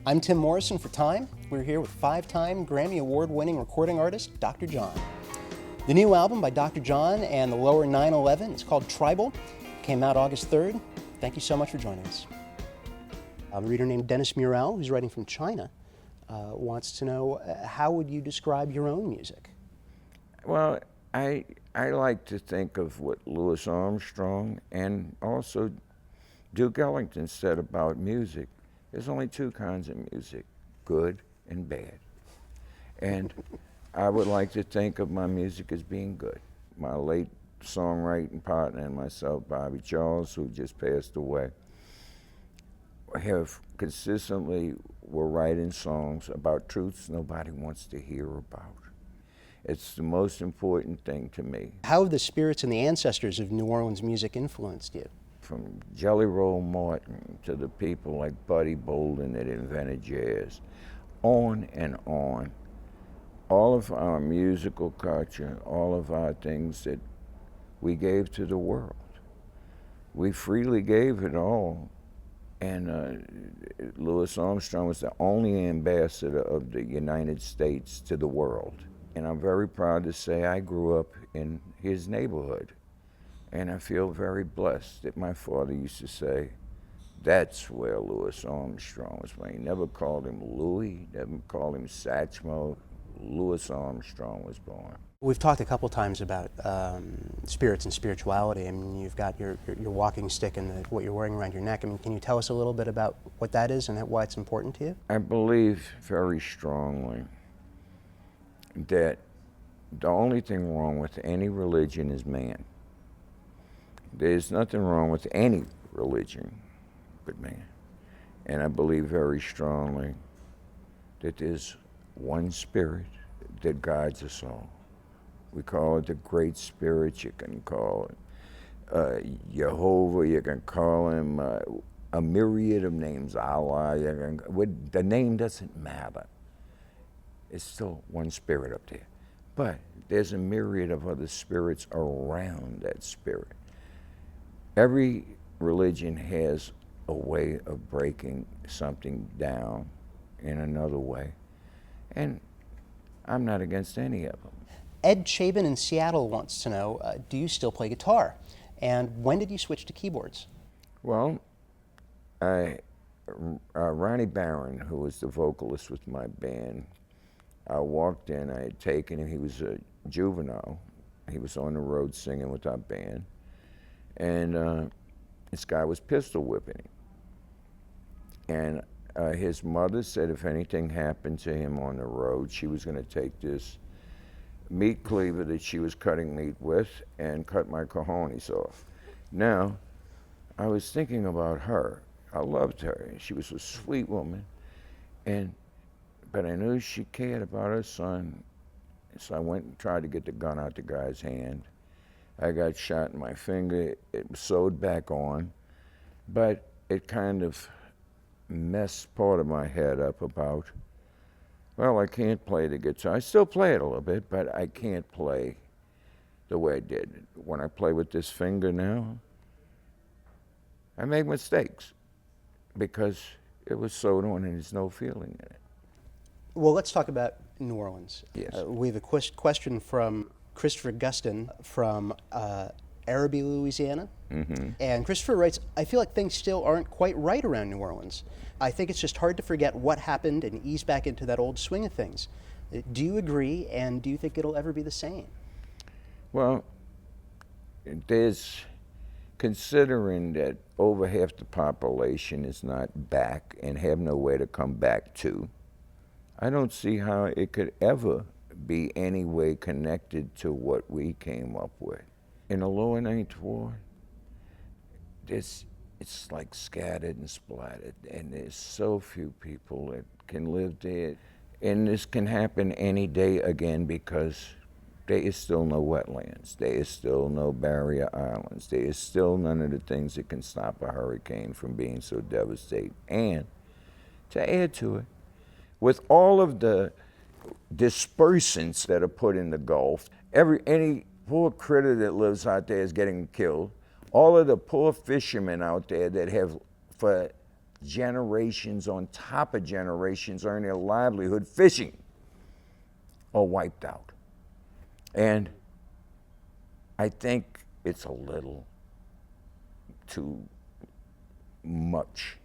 I'm Tim Morrison for Time. We're here with 5-time Grammy Award-winning recording artist, Dr. John. The new album by Dr. John and the Lower 911 is called Tribal. Came out August 3rd. Thank you so much for joining us. A reader named Dennis Murrell, who's writing from China, wants to know, how would you describe your own music? Well, I like to think of what Louis Armstrong and also Duke Ellington said about music. There's only two kinds of music, good and bad. And I would like to think of my music as being good. My late songwriting partner and myself, Bobby Charles, who just passed away, have consistently were writing songs about truths nobody wants to hear about. It's the most important thing to me. How have the spirits and the ancestors of New Orleans music influenced you? From Jelly Roll Morton to the people like Buddy Bolden that invented jazz, on and on. All of our musical culture, all of our things that we gave to the world. We freely gave it all. And Louis Armstrong was the only ambassador of the United States to the world. And I'm very proud to say I grew up in his neighborhood. And I feel very blessed that my father used to say, that's where Louis Armstrong was born. He never called him Louis, never called him Satchmo. Louis Armstrong was born. We've talked a couple times about spirits and spirituality. I mean, you've got your walking stick and what you're wearing around your neck. I mean, can you tell us a little bit about what that is and why it's important to you? I believe very strongly that the only thing wrong with any religion is man. There's nothing wrong with any religion but man. And I believe very strongly that there's one spirit that guides us all. We call it the Great Spirit. You can call it Jehovah. You can call him a myriad of names. Allah. The name doesn't matter. It's still one spirit up there. But there's a myriad of other spirits around that spirit. Every religion has a way of breaking something down in another way. And I'm not against any of them. Ed Chabin in Seattle wants to know, do you still play guitar? And when did you switch to keyboards? Well, Ronnie Barron, who was the vocalist with my band, I walked in, I had taken him, he was a juvenile. He was on the road singing with our band. And this guy was pistol whipping him. And his mother said if anything happened to him on the road, she was gonna take this meat cleaver that she was cutting meat with and cut my cojones off. Now, I was thinking about her. I loved her. She was a sweet woman. But I knew she cared about her son. So I went and tried to get the gun out the guy's hand. I got shot in my finger. It was sewed back on. But it kind of messed part of my head up about, well, I can't play the guitar. I still play it a little bit, but I can't play the way I did. When I play with this finger now, I make mistakes because it was sewed on and there's no feeling in it. Well, let's talk about New Orleans. Yes. We have a question from Christopher Gustin from Araby, Louisiana. Mm-hmm. And Christopher writes, I feel like things still aren't quite right around New Orleans. I think it's just hard to forget what happened and ease back into that old swing of things. Do you agree, and do you think it'll ever be the same? Well, considering that over half the population is not back and have no way to come back to, I don't see how it could ever be any way connected to what we came up with. In the lower Ninth Ward, it's like scattered and splattered, and there's so few people that can live there. And this can happen any day again because there is still no wetlands, there is still no barrier islands, there is still none of the things that can stop a hurricane from being so devastating. And to add to it, with all of the dispersants that are put in the Gulf, any poor critter that lives out there is getting killed. All of the poor fishermen out there that have, for generations on top of generations earn their livelihood fishing are wiped out. And I think it's a little too much.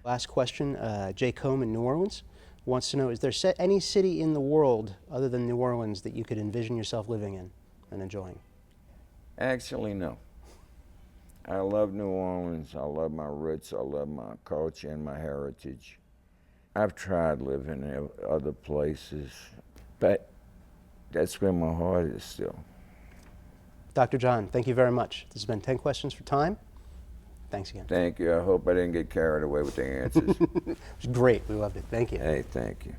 Last question, Jay Combe in New Orleans wants to know, is there any city in the world other than New Orleans that you could envision yourself living in and enjoying? Actually, no. I love New Orleans. I love my roots. I love my culture and my heritage. I've tried living in other places, but that's where my heart is still. Dr. John, thank you very much. This has been 10 Questions for Time. Thanks again. Thank you. I hope I didn't get carried away with the answers. It was great. We loved it. Thank you. Hey, thank you.